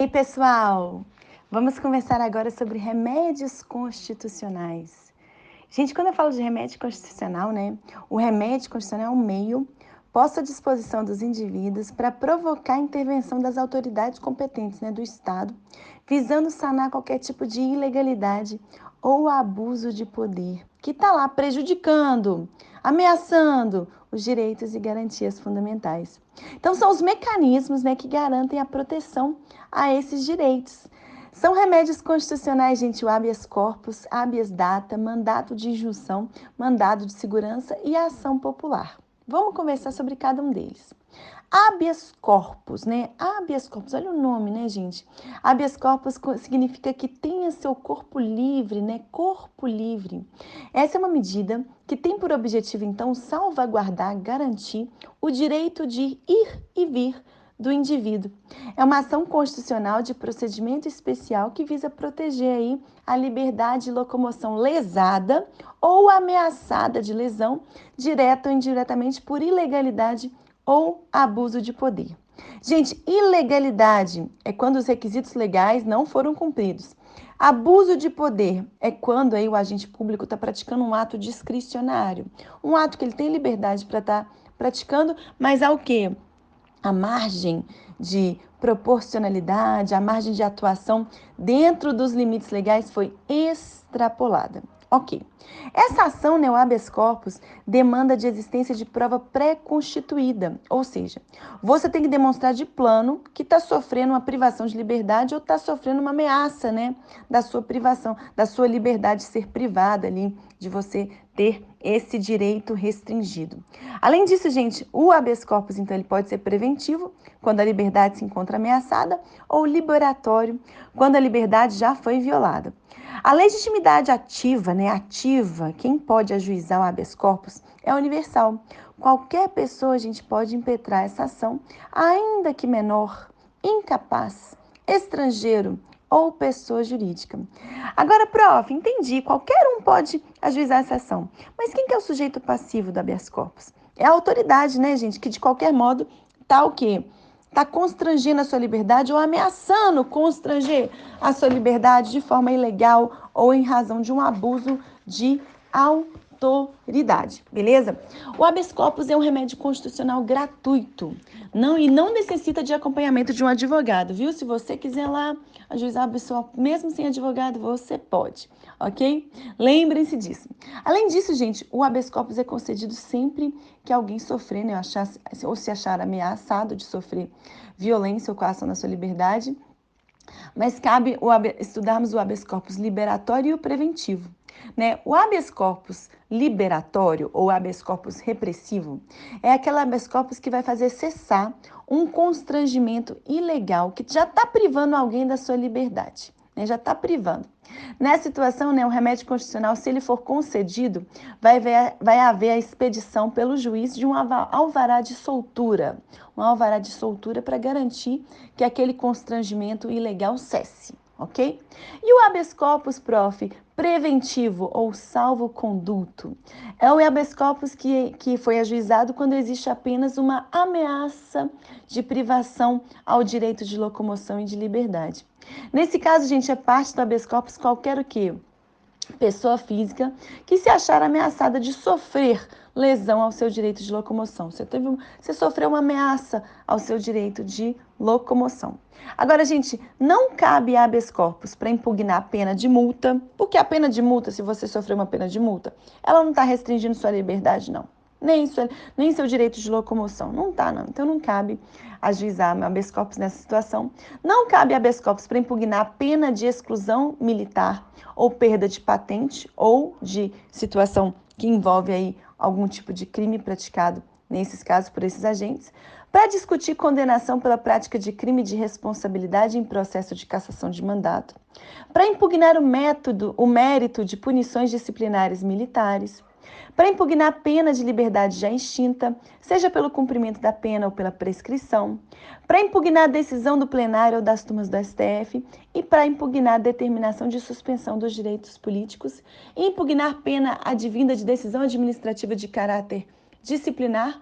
E aí, pessoal, vamos conversar agora sobre remédios constitucionais. Gente, quando eu falo de remédio constitucional, o remédio constitucional é um meio posto à disposição dos indivíduos para provocar a intervenção das autoridades competentes, do Estado, visando sanar qualquer tipo de ilegalidade ou abuso de poder que está lá prejudicando, ameaçando os direitos e garantias fundamentais. Então, são os mecanismos que garantem a proteção a esses direitos. São remédios constitucionais, gente, o habeas corpus, habeas data, mandato de injunção, mandado de segurança e a ação popular. Vamos conversar sobre cada um deles. Habeas corpus, Habeas corpus, olha o nome, gente? Habeas corpus significa que tenha seu corpo livre, Corpo livre. Essa é uma medida que tem por objetivo, então, salvaguardar, garantir o direito de ir e vir do indivíduo. É uma ação constitucional de procedimento especial que visa proteger aí a liberdade de locomoção lesada ou ameaçada de lesão, direta ou indiretamente por ilegalidade ou abuso de poder. Gente, ilegalidade é quando os requisitos legais não foram cumpridos. Abuso de poder é quando aí o agente público está praticando um ato discricionário, um ato que ele tem liberdade para estar praticando, mas ao quê? A margem de proporcionalidade, a margem de atuação dentro dos limites legais foi extrapolada. Ok. Essa ação, o habeas corpus, demanda de existência de prova pré-constituída, ou seja, você tem que demonstrar de plano que está sofrendo uma privação de liberdade ou está sofrendo uma ameaça, da sua privação, da sua liberdade ser privada ali, de você ter esse direito restringido. Além disso, gente, o habeas corpus, então, ele pode ser preventivo, quando a liberdade se encontra ameaçada, ou liberatório, quando a liberdade já foi violada. A legitimidade ativa, ativa, quem pode ajuizar o habeas corpus é universal. Qualquer pessoa, a gente pode impetrar essa ação, ainda que menor, incapaz, estrangeiro ou pessoa jurídica. Agora, prof, entendi, qualquer um pode ajuizar essa ação. Mas quem que é o sujeito passivo do habeas corpus? É a autoridade, gente, que de qualquer modo está o quê? Está constrangendo a sua liberdade ou ameaçando constranger a sua liberdade de forma ilegal ou em razão de um abuso de autoridade, beleza? O habeas corpus é um remédio constitucional gratuito, não necessita de acompanhamento de um advogado, viu? Se você quiser lá ajuizar a pessoa mesmo sem advogado, você pode, ok? Lembrem-se disso. Além disso, gente, o habeas corpus é concedido sempre que alguém sofrer, ou se achar ameaçado de sofrer violência ou coação na sua liberdade, mas cabe estudarmos o habeas corpus liberatório e o preventivo. O habeas corpus liberatório ou habeas corpus repressivo é aquele habeas corpus que vai fazer cessar um constrangimento ilegal que já está privando alguém da sua liberdade, já está privando. Nessa situação, o remédio constitucional, se ele for concedido, vai haver a expedição pelo juiz de um alvará de soltura. Um alvará de soltura para garantir que aquele constrangimento ilegal cesse, ok? E o habeas corpus, prof, preventivo ou salvo-conduto? É o habeas corpus que foi ajuizado quando existe apenas uma ameaça de privação ao direito de locomoção e de liberdade. Nesse caso, gente, é parte do habeas corpus qualquer o quê? Pessoa física que se achar ameaçada de sofrer lesão ao seu direito de locomoção. Você sofreu uma ameaça ao seu direito de locomoção. Agora, gente, não cabe habeas corpus para impugnar a pena de multa, porque a pena de multa, se você sofreu uma pena de multa, ela não está restringindo sua liberdade, não. Nem seu direito de locomoção. Não está, não. Então, não cabe ajuizar habeas corpus nessa situação. Não cabe habeas corpus para impugnar a pena de exclusão militar ou perda de patente ou de situação que envolve aí algum tipo de crime praticado, nesses casos, por esses agentes, para discutir condenação pela prática de crime de responsabilidade em processo de cassação de mandato, para impugnar o mérito de punições disciplinares militares, para impugnar a pena de liberdade já extinta, seja pelo cumprimento da pena ou pela prescrição, para impugnar a decisão do plenário ou das turmas do STF e para impugnar a determinação de suspensão dos direitos políticos e impugnar pena advinda de decisão administrativa de caráter disciplinar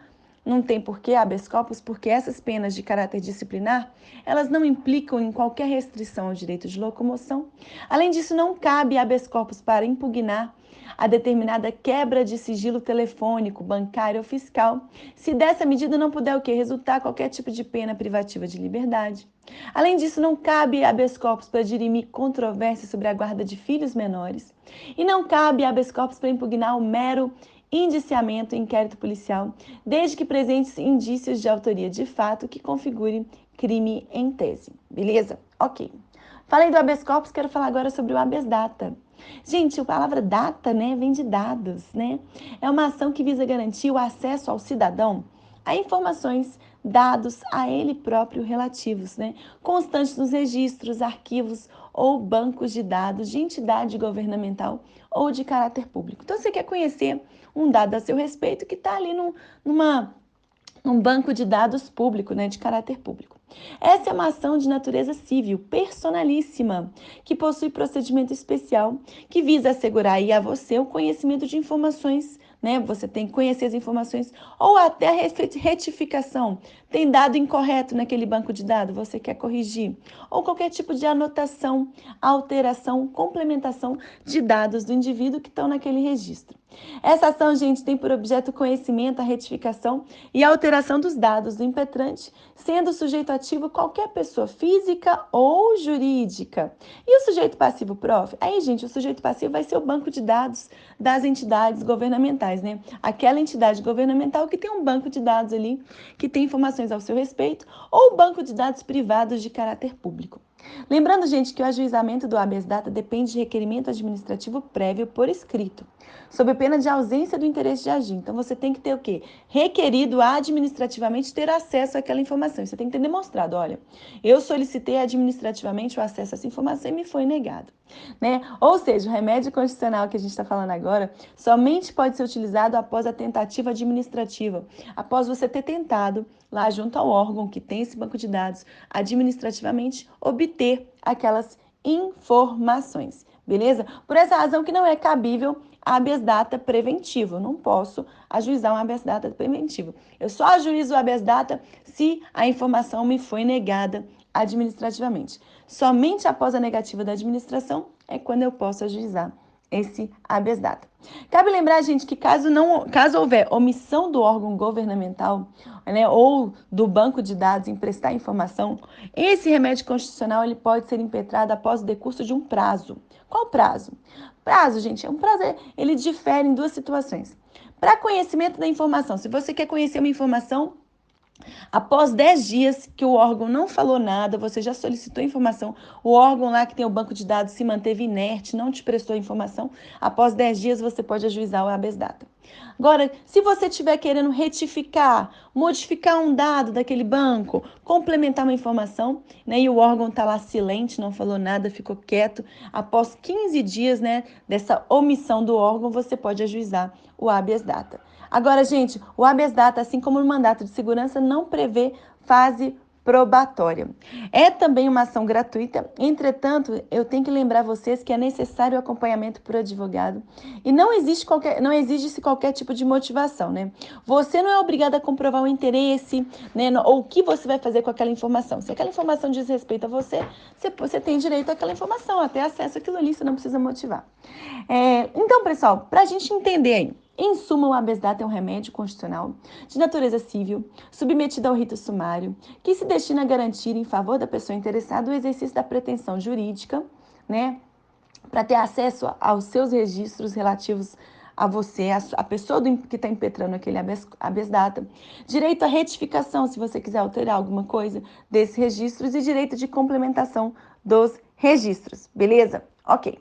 não tem porquê habeas corpus, porque essas penas de caráter disciplinar, elas não implicam em qualquer restrição ao direito de locomoção. Além disso, não cabe habeas corpus para impugnar a determinada quebra de sigilo telefônico, bancário ou fiscal, se dessa medida não puder o quê? Resultar qualquer tipo de pena privativa de liberdade. Além disso, não cabe habeas corpus para dirimir controvérsia sobre a guarda de filhos menores e não cabe habeas corpus para impugnar o mero indiciamento em inquérito policial, desde que presentes indícios de autoria de fato que configure crime em tese. Beleza? Ok. Falei do habeas corpus, quero falar agora sobre o habeas data. Gente, a palavra data, né, vem de dados, né? É uma ação que visa garantir o acesso ao cidadão a informações, dados a ele próprio relativos, né, constantes nos registros, arquivos ou bancos de dados de entidade governamental ou de caráter público. Então, você quer conhecer um dado a seu respeito que está ali num banco de dados público, né, de caráter público. Essa é uma ação de natureza civil, personalíssima, que possui procedimento especial que visa assegurar aí a você o conhecimento de informações, né? Você tem que conhecer as informações ou até a retificação. Tem dado incorreto naquele banco de dados, você quer corrigir. Ou qualquer tipo de anotação, alteração, complementação de dados do indivíduo que estão naquele registro. Essa ação, gente, tem por objeto o conhecimento, a retificação e a alteração dos dados do impetrante, sendo o sujeito ativo qualquer pessoa física ou jurídica. E o sujeito passivo, prof? Aí, gente, o sujeito passivo vai ser o banco de dados das entidades governamentais, né? Aquela entidade governamental que tem um banco de dados ali, que tem informações ao seu respeito, ou banco de dados privados de caráter público. Lembrando, gente, que o ajuizamento do habeas data depende de requerimento administrativo prévio por escrito, sob pena de ausência do interesse de agir. Então, você tem que ter o quê? Requerido administrativamente ter acesso àquela informação. Você tem que ter demonstrado, olha, eu solicitei administrativamente o acesso a essa informação e me foi negado. Né? Ou seja, o remédio constitucional que a gente está falando agora somente pode ser utilizado após a tentativa administrativa, após você ter tentado, lá junto ao órgão que tem esse banco de dados, administrativamente obter aquelas informações, beleza? Por essa razão que não é cabível habeas data preventivo. Eu não posso ajuizar um habeas data preventivo. Eu só ajuizo o habeas data se a informação me foi negada administrativamente. Somente após a negativa da administração é quando eu posso ajuizar esse habeas data. Cabe lembrar, gente, que caso houver omissão do órgão governamental, né, ou do banco de dados em prestar informação, esse remédio constitucional ele pode ser impetrado após o decurso de um prazo. Qual prazo? Prazo, gente, é um prazo, ele difere em duas situações. Para conhecimento da informação, se você quer conhecer uma informação, após 10 dias que o órgão não falou nada, você já solicitou informação, o órgão lá que tem o banco de dados se manteve inerte, não te prestou informação, após 10 dias você pode ajuizar o habeas data. Agora, se você estiver querendo retificar, modificar um dado daquele banco, complementar uma informação, né, e o órgão está lá silente, não falou nada, ficou quieto, após 15 dias, né, dessa omissão do órgão, você pode ajuizar o habeas data. Agora, gente, o habeas data, assim como o mandato de segurança, não prevê fase probatória. É também uma ação gratuita, entretanto, eu tenho que lembrar vocês que é necessário o acompanhamento por advogado e não exige-se qualquer tipo de motivação, né? Você não é obrigado a comprovar o interesse, né, ou o que você vai fazer com aquela informação. Se aquela informação diz respeito a você, você tem direito àquela informação, até acesso àquilo ali, você não precisa motivar. Então, pessoal, para a gente entender aí, em suma, o habeas data é um remédio constitucional de natureza civil, submetido ao rito sumário, que se destina a garantir em favor da pessoa interessada o exercício da pretensão jurídica, né, para ter acesso aos seus registros relativos a você, a pessoa que está impetrando aquele habeas data, direito à retificação, se você quiser alterar alguma coisa desses registros, e direito de complementação dos registros, beleza? Ok.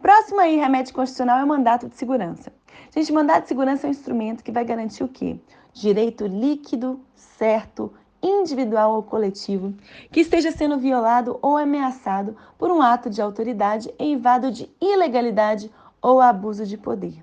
Próximo aí, remédio constitucional, é o mandato de segurança. Gente, mandato de segurança é um instrumento que vai garantir o quê? Direito líquido, certo, individual ou coletivo, que esteja sendo violado ou ameaçado por um ato de autoridade eivado de ilegalidade ou abuso de poder.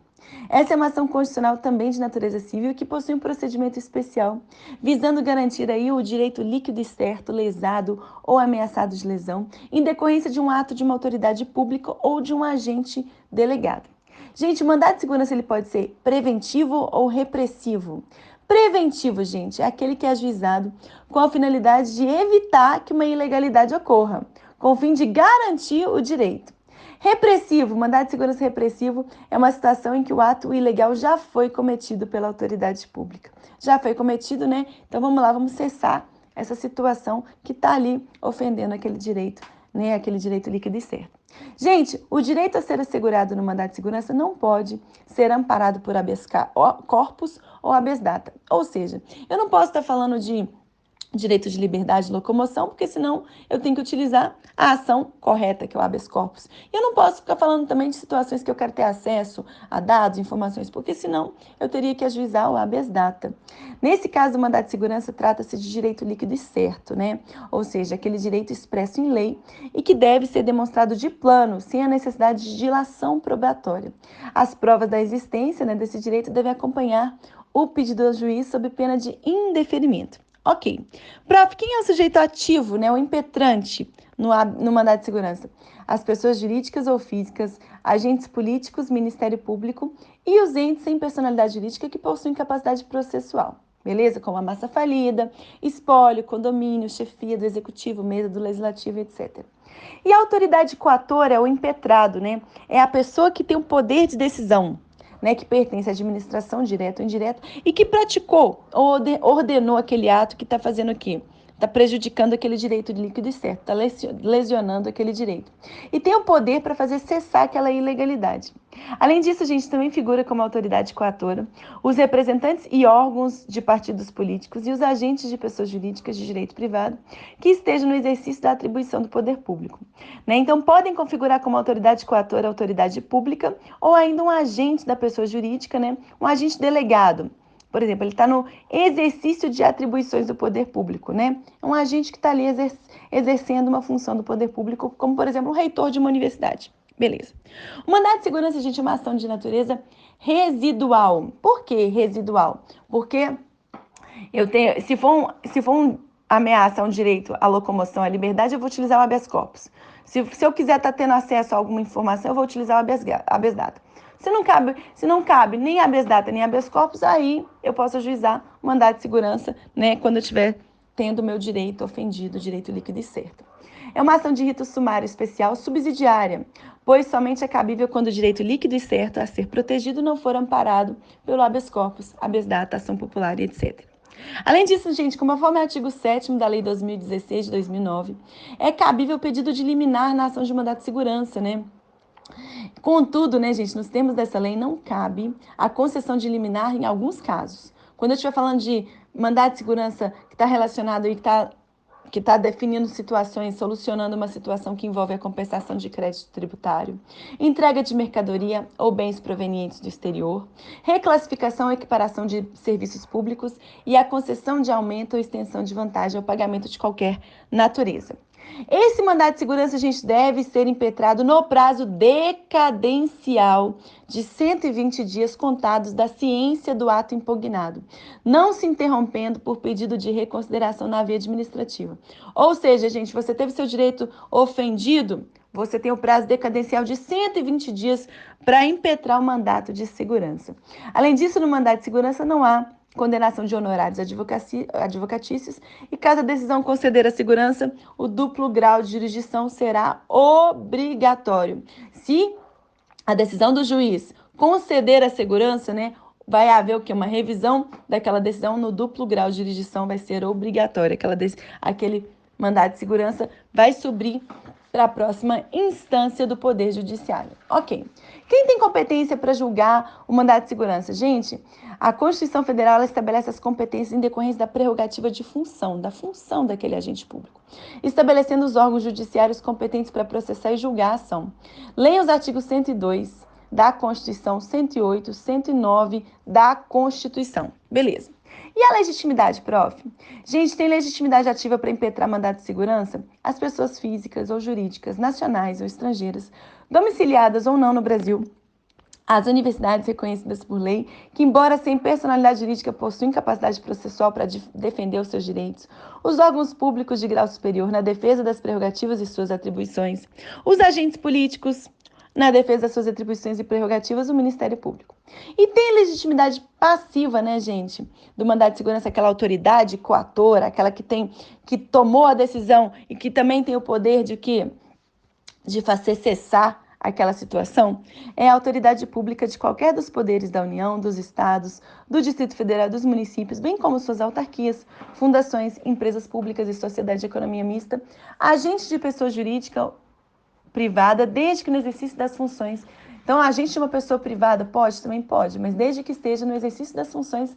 Essa é uma ação constitucional também de natureza civil que possui um procedimento especial, visando garantir aí o direito líquido e certo, lesado ou ameaçado de lesão, em decorrência de um ato de uma autoridade pública ou de um agente delegado. Gente, o mandado de segurança ele pode ser preventivo ou repressivo. Preventivo, gente, é aquele que é ajuizado com a finalidade de evitar que uma ilegalidade ocorra, com o fim de garantir o direito. Repressivo, mandado de segurança repressivo é uma situação em que o ato ilegal já foi cometido pela autoridade pública. Já foi cometido, né? Então vamos lá, vamos cessar essa situação que está ali ofendendo aquele direito, né? Aquele direito líquido e certo. Gente, o direito a ser assegurado no mandado de segurança não pode ser amparado por habeas corpus ou habeas data. Ou seja, eu não posso estar falando de direito de liberdade de locomoção, porque senão eu tenho que utilizar a ação correta, que é o habeas corpus. E eu não posso ficar falando também de situações que eu quero ter acesso a dados, informações, porque senão eu teria que ajuizar o habeas data. Nesse caso, o mandado de segurança trata-se de direito líquido e certo, né? Ou seja, aquele direito expresso em lei e que deve ser demonstrado de plano, sem a necessidade de dilação probatória. As provas da existência, né, desse direito devem acompanhar o pedido ao juiz sob pena de indeferimento. Ok. Prof, quem é o sujeito ativo, né, o impetrante no mandado de segurança? As pessoas jurídicas ou físicas, agentes políticos, Ministério Público e os entes sem personalidade jurídica que possuem capacidade processual. Beleza? Como a massa falida, espólio, condomínio, chefia do executivo, mesa do legislativo, etc. E a autoridade coatora é o impetrado, né? É a pessoa que tem o poder de decisão, né, que pertence à administração direta ou indireta e que praticou ou ordenou aquele ato que está fazendo o quê? Está prejudicando aquele direito de líquido e certo, está lesionando aquele direito. E tem o poder para fazer cessar aquela ilegalidade. Além disso, gente, também figura como autoridade coatora os representantes e órgãos de partidos políticos e os agentes de pessoas jurídicas de direito privado que estejam no exercício da atribuição do poder público. Né? Então, podem configurar como autoridade coatora a autoridade pública ou ainda um agente da pessoa jurídica, né? Um agente delegado. Por exemplo, ele está no exercício de atribuições do poder público, né? É um agente que está ali exercendo uma função do poder público, como, por exemplo, um reitor de uma universidade. Beleza. O mandado de segurança, gente, é uma ação de natureza residual. Por que residual? Porque se for ameaça a um direito à locomoção, à liberdade, eu vou utilizar o habeas corpus. Se eu quiser estar tendo acesso a alguma informação, eu vou utilizar o habeas data. Se não cabe nem habeas data nem habeas corpus, aí eu posso ajuizar o mandado de segurança, né, quando eu estiver tendo o meu direito ofendido, direito líquido e certo. É uma ação de rito sumário especial subsidiária, pois somente é cabível quando o direito líquido e certo a ser protegido não for amparado pelo habeas corpus, habeas data, ação popular e etc. Além disso, gente, conforme o artigo 7º da Lei 2016 de 2009, é cabível o pedido de liminar na ação de mandado de segurança, né? Contudo, né, gente, nos termos dessa lei não cabe a concessão de liminar em alguns casos. Quando eu estiver falando de mandado de segurança que está relacionado e que está definindo situações, solucionando uma situação que envolve a compensação de crédito tributário, entrega de mercadoria ou bens provenientes do exterior, reclassificação ou equiparação de serviços públicos e a concessão de aumento ou extensão de vantagem ou pagamento de qualquer natureza. Esse mandado de segurança, gente, deve ser impetrado no prazo decadencial de 120 dias contados da ciência do ato impugnado, não se interrompendo por pedido de reconsideração na via administrativa. Ou seja, gente, você teve seu direito ofendido, você tem o prazo decadencial de 120 dias para impetrar o mandato de segurança. Além disso, no mandato de segurança não há condenação de honorários advocatícios e caso a decisão conceder a segurança, o duplo grau de jurisdição será obrigatório. Se a decisão do juiz conceder a segurança, né, vai haver o quê? Uma revisão daquela decisão no duplo grau de jurisdição, vai ser obrigatória. Aquele mandado de segurança vai subir para a próxima instância do Poder Judiciário. Ok. Quem tem competência para julgar o mandado de segurança? Gente, a Constituição Federal estabelece as competências em decorrência da prerrogativa de função, da função daquele agente público, estabelecendo os órgãos judiciários competentes para processar e julgar a ação. Leia os artigos 102 da Constituição, 108, 109 da Constituição. Beleza. E a legitimidade, prof? Gente, tem legitimidade ativa para impetrar mandado de segurança? As pessoas físicas ou jurídicas, nacionais ou estrangeiras, domiciliadas ou não no Brasil, as universidades reconhecidas por lei, que embora sem personalidade jurídica possuem capacidade processual para defender os seus direitos, os órgãos públicos de grau superior na defesa das prerrogativas e suas atribuições, os agentes políticos, na defesa das suas atribuições e prerrogativas, o Ministério Público. E tem a legitimidade passiva, né, gente, do mandado de segurança, aquela autoridade coatora, aquela que tomou a decisão e que também tem o poder de fazer cessar aquela situação, é a autoridade pública de qualquer dos poderes da União, dos estados, do Distrito Federal, dos municípios, bem como suas autarquias, fundações, empresas públicas e sociedade de economia mista, agentes de pessoa jurídica privada, desde que no exercício das funções. Então, agente de uma pessoa privada pode? Também pode, mas desde que esteja no exercício das funções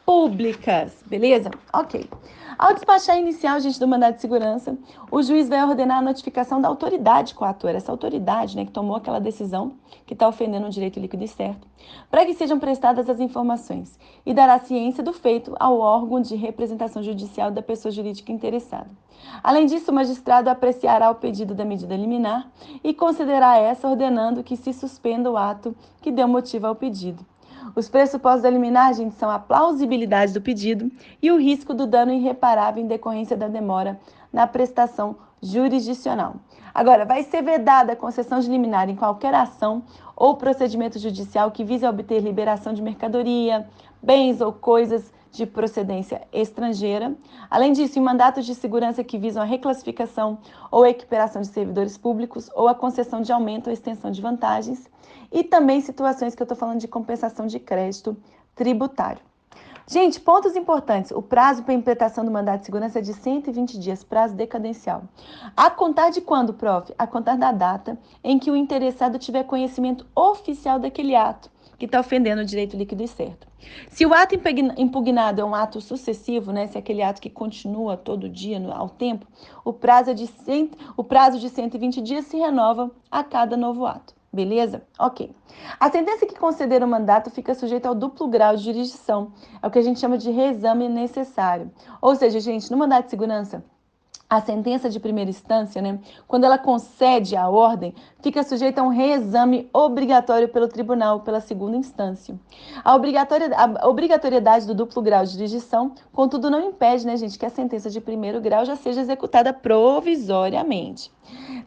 públicas, beleza? Ok. Ao despachar inicial, gente, do mandado de segurança, o juiz vai ordenar a notificação da autoridade coatora, essa autoridade, né, que tomou aquela decisão que está ofendendo o direito líquido e certo, para que sejam prestadas as informações e dará ciência do feito ao órgão de representação judicial da pessoa jurídica interessada. Além disso, o magistrado apreciará o pedido da medida liminar e considerará essa ordenando que se suspenda o ato que deu motivo ao pedido. Os pressupostos da liminar, gente, são a plausibilidade do pedido e o risco do dano irreparável em decorrência da demora na prestação jurisdicional. Agora, vai ser vedada a concessão de liminar em qualquer ação ou procedimento judicial que vise a obter liberação de mercadoria, bens ou coisas de procedência estrangeira. Além disso, em mandatos de segurança que visam a reclassificação ou equiparação de servidores públicos ou a concessão de aumento ou extensão de vantagens. E também situações que eu estou falando de compensação de crédito tributário. Gente, pontos importantes. O prazo para implementação do mandado de segurança é de 120 dias, prazo decadencial. A contar de quando, prof? A contar da data em que o interessado tiver conhecimento oficial daquele ato que está ofendendo o direito líquido e certo. Se o ato impugnado é um ato sucessivo, né, se é aquele ato que continua todo dia ao tempo, o prazo de 120 dias se renova a cada novo ato. Beleza? Ok. A sentença que conceder o mandato fica sujeita ao duplo grau de jurisdição. É o que a gente chama de reexame necessário. Ou seja, gente, no mandato de segurança, a sentença de primeira instância, né, quando ela concede a ordem, fica sujeita a um reexame obrigatório pelo tribunal, pela segunda instância. A obrigatoriedade do duplo grau de jurisdição, contudo, não impede, né, gente, que a sentença de primeiro grau já seja executada provisoriamente.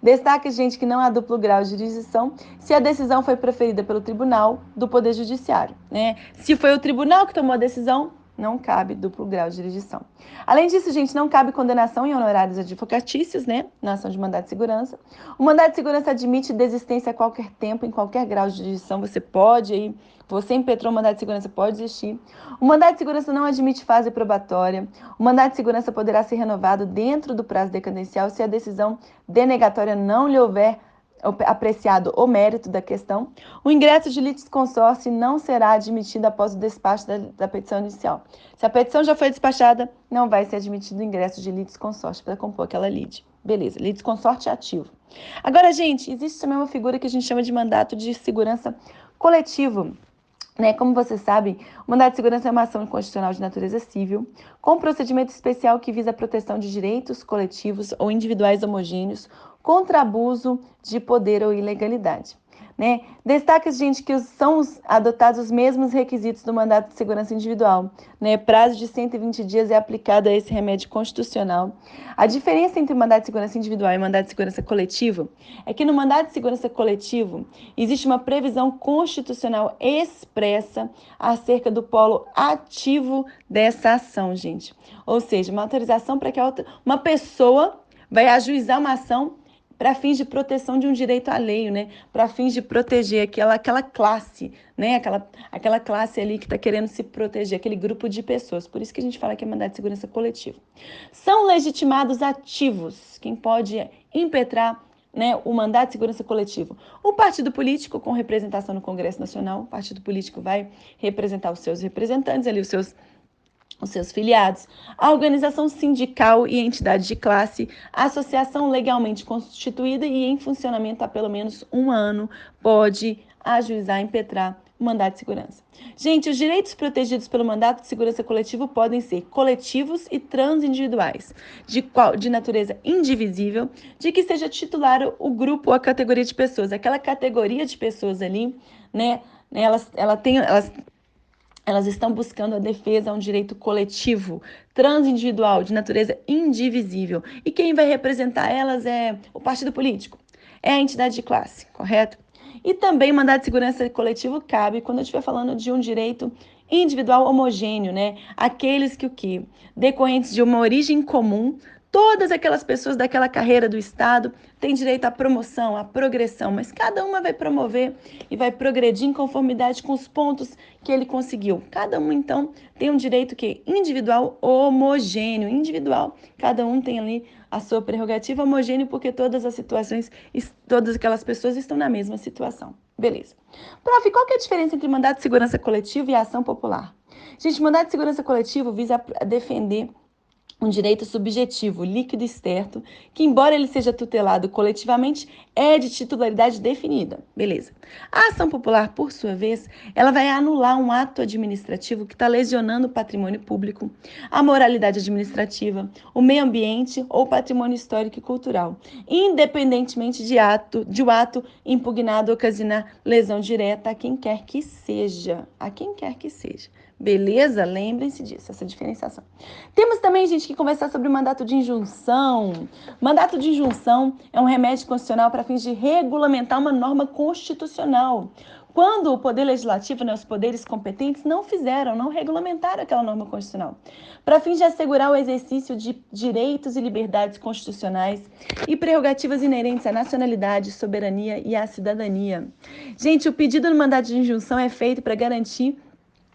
Destaque, gente, que não há duplo grau de jurisdição se a decisão foi proferida pelo tribunal do Poder Judiciário, né? Se foi o tribunal que tomou a decisão, não cabe duplo grau de jurisdição. Além disso, gente, não cabe condenação em honorários advocatícios, né, na ação de mandado de segurança. O mandado de segurança admite desistência a qualquer tempo, em qualquer grau de jurisdição. Você impetrou o mandado de segurança, pode desistir. O mandado de segurança não admite fase probatória. O mandado de segurança poderá ser renovado dentro do prazo decadencial se a decisão denegatória não lhe houver apreciado o mérito da questão. O ingresso de litisconsórcio não será admitido após o despacho da petição inicial. Se a petição já foi despachada, não vai ser admitido o ingresso de litisconsórcio para compor aquela lide. Beleza, litisconsórcio ativo. Agora, gente, existe também uma figura que a gente chama de mandato de segurança coletivo. Né? Como vocês sabem, o mandado de segurança é uma ação constitucional de natureza civil, com procedimento especial que visa a proteção de direitos coletivos ou individuais homogêneos contra abuso de poder ou ilegalidade. Né? Destaca, gente, que são adotados os mesmos requisitos do mandato de segurança individual. Né? Prazo de 120 dias é aplicado a esse remédio constitucional. A diferença entre mandato de segurança individual e mandato de segurança coletivo é que no mandato de segurança coletivo existe uma previsão constitucional expressa acerca do polo ativo dessa ação, gente. Ou seja, uma autorização para que uma pessoa vai ajuizar uma ação para fins de proteção de um direito alheio, né? Para fins de proteger aquela classe, né? Aquela classe ali que está querendo se proteger, aquele grupo de pessoas. Por isso que a gente fala que é mandado de segurança coletivo. São legitimados ativos, quem pode impetrar, né, o mandato de segurança coletivo. O partido político, com representação no Congresso Nacional, o partido político vai representar os seus representantes ali, os seus filiados, a organização sindical e entidade de classe, a associação legalmente constituída e em funcionamento há pelo menos um ano, pode ajuizar e impetrar o mandato de segurança. Gente, os direitos protegidos pelo mandato de segurança coletivo podem ser coletivos e transindividuais, de natureza indivisível, de que seja titular o grupo ou a categoria de pessoas. Aquela categoria de pessoas ali, né, elas estão buscando a defesa a um direito coletivo, transindividual, de natureza indivisível. E quem vai representar elas é o partido político, é a entidade de classe, correto? E também o mandato de segurança coletivo cabe quando eu estiver falando de um direito individual homogêneo, né? Aqueles que o quê? Decorrentes de uma origem comum, todas aquelas pessoas daquela carreira do Estado têm direito à promoção, à progressão, mas cada uma vai promover e vai progredir em conformidade com os pontos que ele conseguiu. Cada um, então, tem um direito que individual homogêneo, individual. Cada um tem ali a sua prerrogativa homogênea porque todas as situações, todas aquelas pessoas estão na mesma situação. Beleza. Prof, qual que é a diferença entre mandato de segurança coletivo e ação popular? Gente, mandato de segurança coletivo visa defender um direito subjetivo, líquido e certo, que, embora ele seja tutelado coletivamente, é de titularidade definida. Beleza. A ação popular, por sua vez, ela vai anular um ato administrativo que está lesionando o patrimônio público, a moralidade administrativa, o meio ambiente ou patrimônio histórico e cultural, independentemente de o ato impugnado ocasionar lesão direta a quem quer que seja. A quem quer que seja. Beleza? Lembrem-se disso, essa diferenciação. Temos também, gente, que conversar sobre o mandato de injunção. Mandato de injunção é um remédio constitucional para fins de regulamentar uma norma constitucional. Quando o Poder Legislativo, os poderes competentes, não regulamentaram aquela norma constitucional, para fins de assegurar o exercício de direitos e liberdades constitucionais e prerrogativas inerentes à nacionalidade, soberania e à cidadania. Gente, o pedido no mandato de injunção é feito para garantir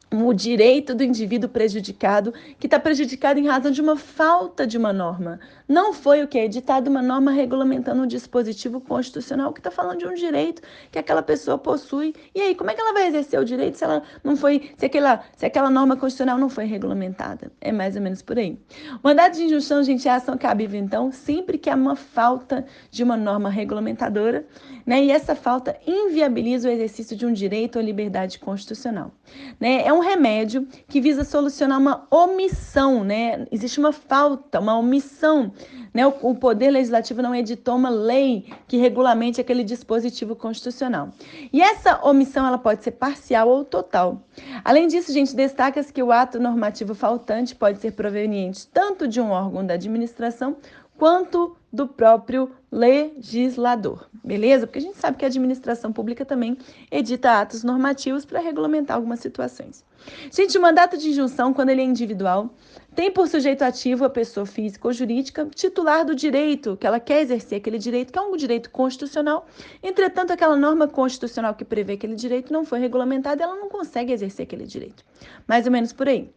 o direito do indivíduo prejudicado, que está prejudicado em razão de uma falta de uma norma. Não foi o que é editado uma norma regulamentando um dispositivo constitucional que está falando de um direito que aquela pessoa possui. E aí, como é que ela vai exercer o direito se ela não foi, se aquela norma constitucional não foi regulamentada? É mais ou menos por aí. O mandato de injunção, gente, é ação cabível, então, sempre que há uma falta de uma norma regulamentadora, né? E essa falta inviabiliza o exercício de um direito ou liberdade constitucional. Né? É um remédio que visa solucionar uma omissão, né? Existe uma falta, uma omissão, né? O Poder Legislativo não editou uma lei que regulamente aquele dispositivo constitucional. E essa omissão ela pode ser parcial ou total. Além disso, gente, destaca-se que o ato normativo faltante pode ser proveniente tanto de um órgão da administração quanto do próprio legislador, beleza? Porque a gente sabe que a administração pública também edita atos normativos para regulamentar algumas situações. Gente, o mandato de injunção, quando ele é individual, tem por sujeito ativo a pessoa física ou jurídica titular do direito, que ela quer exercer aquele direito, que é um direito constitucional. Entretanto, aquela norma constitucional que prevê aquele direito não foi regulamentada, ela não consegue exercer aquele direito. Mais ou menos por aí.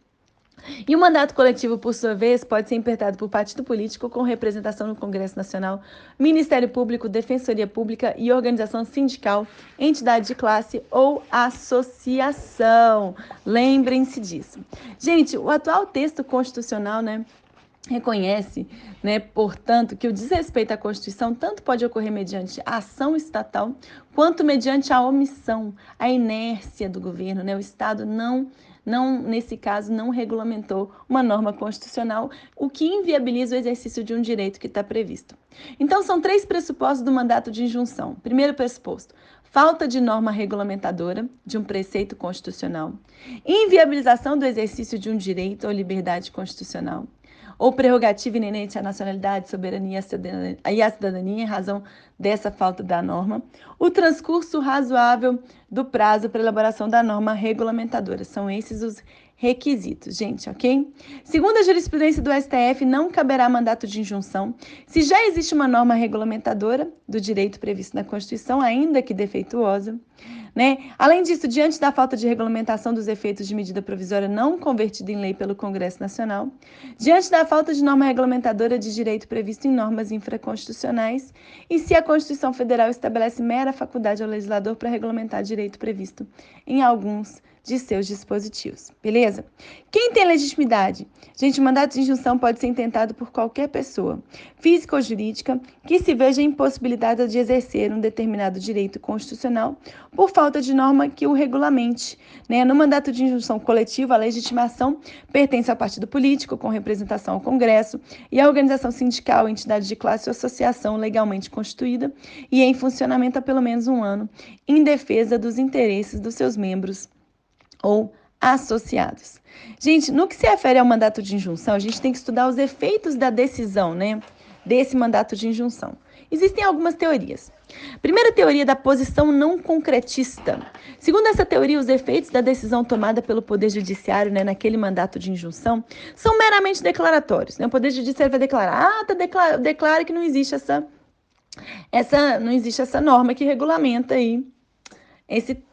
E o mandato coletivo, por sua vez, pode ser impertado por partido político com representação no Congresso Nacional, Ministério Público, Defensoria Pública e organização sindical, entidade de classe ou associação. Lembrem-se disso. Gente, o atual texto constitucional, reconhece, portanto, que o desrespeito à Constituição tanto pode ocorrer mediante a ação estatal, quanto mediante a omissão, a inércia do governo, O Estado nesse caso, não regulamentou uma norma constitucional, o que inviabiliza o exercício de um direito que está previsto. Então, são 3 pressupostos do mandato de injunção. Primeiro pressuposto, falta de norma regulamentadora de um preceito constitucional, inviabilização do exercício de um direito ou liberdade constitucional, ou prerrogativa inerente à nacionalidade, soberania e à cidadania em razão dessa falta da norma, o transcurso razoável do prazo para elaboração da norma regulamentadora. São esses os requisitos, gente, ok? Segundo a jurisprudência do STF, não caberá mandato de injunção se já existe uma norma regulamentadora do direito previsto na Constituição, ainda que defeituosa, Além disso, diante da falta de regulamentação dos efeitos de medida provisória não convertida em lei pelo Congresso Nacional, diante da falta de norma regulamentadora de direito previsto em normas infraconstitucionais e se a Constituição Federal estabelece mera faculdade ao legislador para regulamentar direito previsto em alguns de seus dispositivos, beleza? Quem tem legitimidade? Gente, o mandato de injunção pode ser intentado por qualquer pessoa, física ou jurídica, que se veja impossibilitada de exercer um determinado direito constitucional por falta de norma que o regulamente. No mandato de injunção coletiva, a legitimação pertence ao partido político, com representação ao Congresso, e à organização sindical, entidade de classe ou associação legalmente constituída e em funcionamento há pelo menos 1 ano, em defesa dos interesses dos seus membros ou associados. Gente, no que se refere ao mandato de injunção, a gente tem que estudar os efeitos da decisão, desse mandato de injunção. Existem algumas teorias. Primeira teoria da posição não concretista. Segundo essa teoria, os efeitos da decisão tomada pelo Poder Judiciário, né, naquele mandato de injunção, são meramente declaratórios. Né? O Poder Judiciário vai declarar, declara que não existe essa norma que regulamenta aí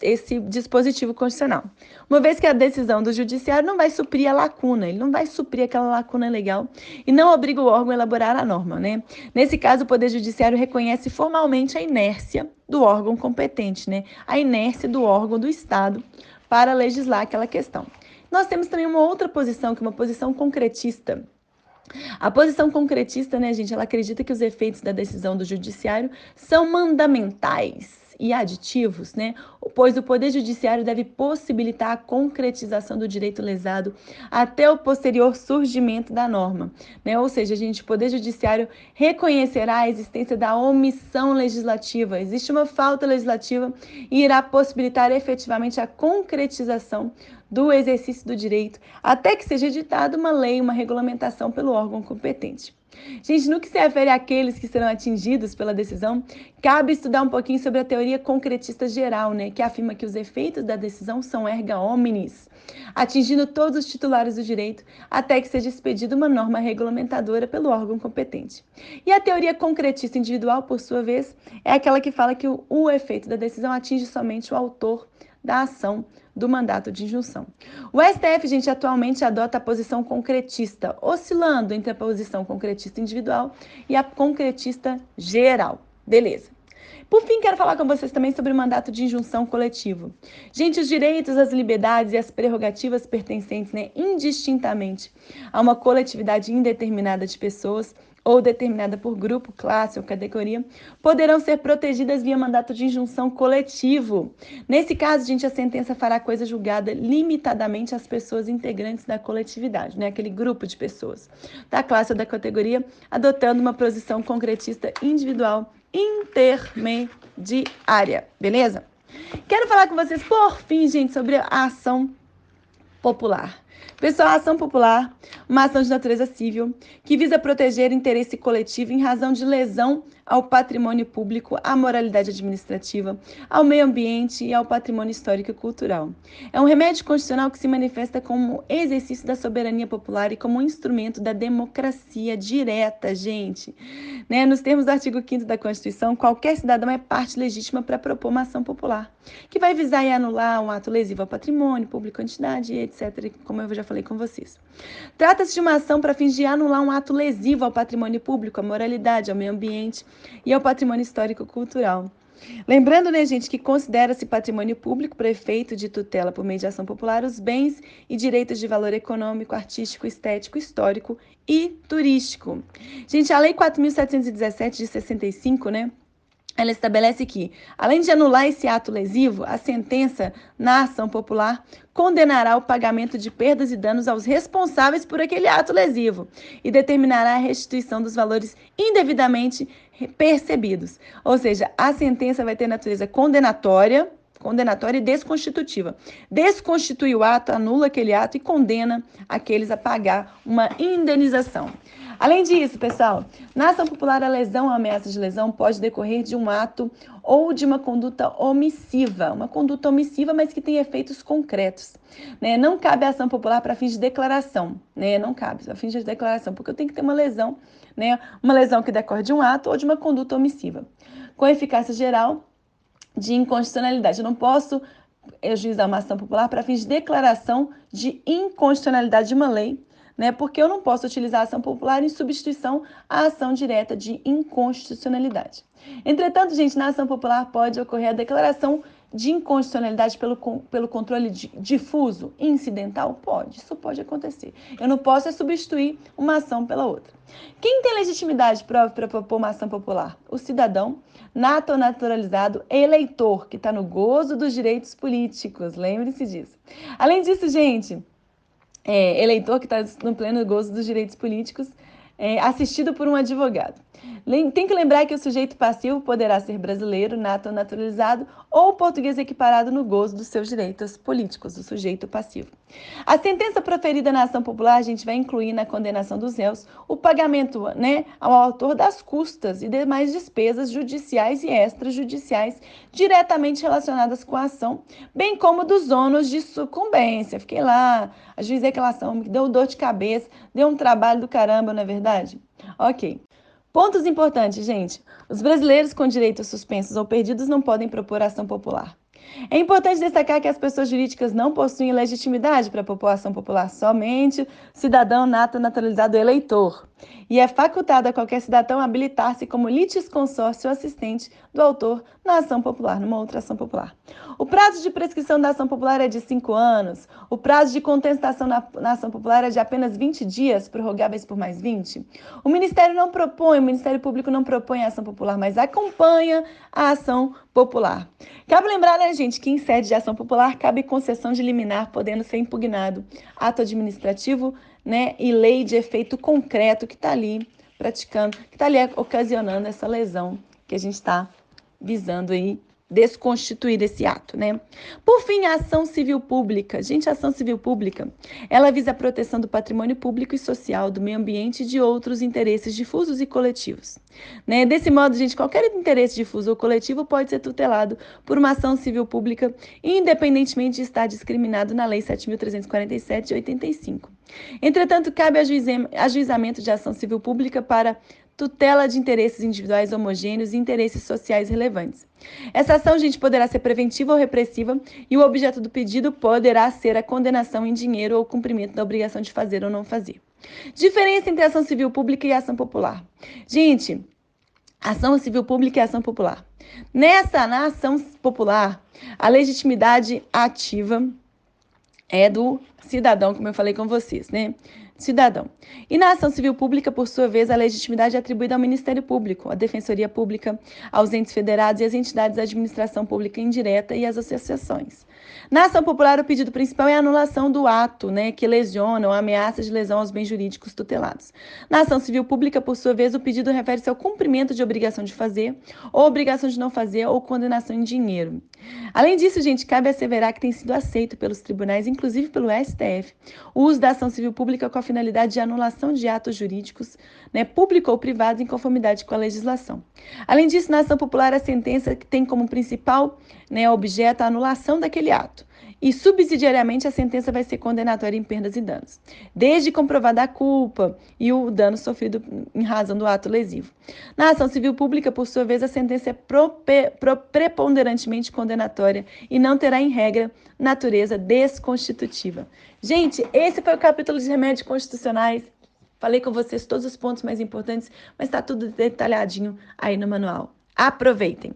esse dispositivo constitucional. Uma vez que a decisão do judiciário não vai suprir a lacuna, ele não vai suprir aquela lacuna legal e não obriga o órgão a elaborar a norma, né? Nesse caso, o Poder Judiciário reconhece formalmente a inércia do órgão competente, né? A inércia do órgão do Estado para legislar aquela questão. Nós temos também uma outra posição, que é uma posição concretista. A posição concretista, né, gente, ela acredita que os efeitos da decisão do judiciário são mandamentais e aditivos, né? Pois o Poder Judiciário deve possibilitar a concretização do direito lesado até o posterior surgimento da norma, né? Ou seja, o Poder Judiciário reconhecerá a existência da omissão legislativa, existe uma falta legislativa e irá possibilitar efetivamente a concretização do exercício do direito, até que seja editada uma lei, uma regulamentação pelo órgão competente. Gente, no que se refere àqueles que serão atingidos pela decisão, cabe estudar um pouquinho sobre a teoria concretista geral, né, que afirma que os efeitos da decisão são erga omnes, atingindo todos os titulares do direito, até que seja expedida uma norma regulamentadora pelo órgão competente. E a teoria concretista individual, por sua vez, é aquela que fala que o efeito da decisão atinge somente o autor da ação do mandato de injunção. O STF, gente, atualmente adota a posição concretista, oscilando entre a posição concretista individual e a concretista geral. Beleza. Por fim, quero falar com vocês também sobre o mandato de injunção coletivo. Gente, os direitos, as liberdades e as prerrogativas pertencentes, né, indistintamente a uma coletividade indeterminada de pessoas ou determinada por grupo, classe ou categoria, poderão ser protegidas via mandato de injunção coletivo. Nesse caso, gente, a sentença fará coisa julgada limitadamente às pessoas integrantes da coletividade, né? Aquele grupo de pessoas da classe ou da categoria, adotando uma posição concretista individual intermediária, beleza? Quero falar com vocês, por fim, gente, sobre a ação popular. Pessoal, a ação popular, uma ação de natureza civil, que visa proteger interesse coletivo em razão de lesão ao patrimônio público, à moralidade administrativa, ao meio ambiente e ao patrimônio histórico e cultural. É um remédio constitucional que se manifesta como exercício da soberania popular e como um instrumento da democracia direta, gente. Né? Nos termos do artigo 5º da Constituição, qualquer cidadão é parte legítima para propor uma ação popular, que vai visar e anular um ato lesivo ao patrimônio público, entidade, etc., como eu já falei com vocês. Trata-se de uma ação para fins de anular um ato lesivo ao patrimônio público, à moralidade, ao meio ambiente e ao patrimônio histórico-cultural. Lembrando, né, gente, que considera-se patrimônio público para efeito de tutela por meio de ação popular os bens e direitos de valor econômico, artístico, estético, histórico e turístico. Gente, a Lei 4.717 de 65, né, ela estabelece que, além de anular esse ato lesivo, a sentença na ação popular condenará o pagamento de perdas e danos aos responsáveis por aquele ato lesivo e determinará a restituição dos valores indevidamente percebidos. Ou seja, a sentença vai ter natureza condenatória e desconstitutiva. Desconstitui o ato, anula aquele ato e condena aqueles a pagar uma indenização. Além disso, pessoal, na ação popular, a lesão ou ameaça de lesão pode decorrer de um ato ou de uma conduta omissiva, mas que tem efeitos concretos. Né? Não cabe a ação popular para fins de declaração, né? Não cabe para fins de declaração, porque eu tenho que ter uma lesão, né? Uma lesão que decorre de um ato ou de uma conduta omissiva, com eficácia geral de inconstitucionalidade. Eu não posso ajuizar uma ação popular para fins de declaração de inconstitucionalidade de uma lei, né? Porque eu não posso utilizar a ação popular em substituição à ação direta de inconstitucionalidade. Entretanto, gente, na ação popular pode ocorrer a declaração de inconstitucionalidade pelo controle difuso, incidental? Pode, isso pode acontecer. Eu não posso substituir uma ação pela outra. Quem tem legitimidade para propor uma ação popular? O cidadão, nato ou naturalizado, eleitor, que está no gozo dos direitos políticos. Lembre-se disso. Além disso, gente, eleitor que está no pleno gozo dos direitos políticos, assistido por um advogado. Tem que lembrar que o sujeito passivo poderá ser brasileiro, nato ou naturalizado, ou português equiparado no gozo dos seus direitos políticos, o sujeito passivo. A sentença proferida na ação popular, a gente vai incluir na condenação dos réus o pagamento, né, ao autor das custas e demais despesas judiciais e extrajudiciais diretamente relacionadas com a ação, bem como dos ônus de sucumbência. Fiquei lá, ajuizei aquela ação, me deu dor de cabeça, deu um trabalho do caramba, não é verdade? Ok. Pontos importantes, gente. Os brasileiros com direitos suspensos ou perdidos não podem propor ação popular. É importante destacar que as pessoas jurídicas não possuem legitimidade para propor ação popular, somente o cidadão nato naturalizado eleitor. E é facultado a qualquer cidadão habilitar-se como litisconsórcio assistente do autor na ação popular, numa outra ação popular. O prazo de prescrição da ação popular é de 5 anos. O prazo de contestação na ação popular é de apenas 20 dias, prorrogáveis por mais 20. O Ministério Público não propõe a ação popular, mas acompanha a ação popular. Cabe lembrar, né, gente, que em sede de ação popular cabe concessão de liminar, podendo ser impugnado ato administrativo, né, e lei de efeito concreto que está ali praticando, que está ali ocasionando essa lesão que a gente está visando aí desconstituir esse ato, né? Por fim, a ação civil pública. Gente, a ação civil pública, ela visa a proteção do patrimônio público e social, do meio ambiente e de outros interesses difusos e coletivos. Né? Desse modo, gente, qualquer interesse difuso ou coletivo pode ser tutelado por uma ação civil pública, independentemente de estar discriminado na Lei 7.347 de 85. Entretanto, cabe ajuizamento de ação civil pública para tutela de interesses individuais homogêneos e interesses sociais relevantes. Essa ação, gente, poderá ser preventiva ou repressiva e o objeto do pedido poderá ser a condenação em dinheiro ou cumprimento da obrigação de fazer ou não fazer. Diferença entre ação civil pública e ação popular. Gente, ação civil pública e ação popular. Na ação popular, a legitimidade ativa é do cidadão, como eu falei com vocês, né? Cidadão. E na ação civil pública, por sua vez, a legitimidade é atribuída ao Ministério Público, à Defensoria Pública, aos entes federados e às entidades da administração pública indireta e às associações. Na ação popular, o pedido principal é a anulação do ato, né, que lesiona ou ameaça de lesão aos bens jurídicos tutelados. Na ação civil pública, por sua vez, o pedido refere-se ao cumprimento de obrigação de fazer, ou obrigação de não fazer, ou condenação em dinheiro. Além disso, gente, cabe asseverar que tem sido aceito pelos tribunais, inclusive pelo STF, o uso da ação civil pública com a finalidade de anulação de atos jurídicos, né, público ou privado, em conformidade com a legislação. Além disso, na ação popular, a sentença tem como principal, né, objeto a anulação daquele ato. E, subsidiariamente, a sentença vai ser condenatória em perdas e danos, desde comprovada a culpa e o dano sofrido em razão do ato lesivo. Na ação civil pública, por sua vez, a sentença é preponderantemente condenatória e não terá, em regra, natureza desconstitutiva. Gente, esse foi o capítulo de remédios constitucionais. Falei com vocês todos os pontos mais importantes, mas está tudo detalhadinho aí no manual. Aproveitem!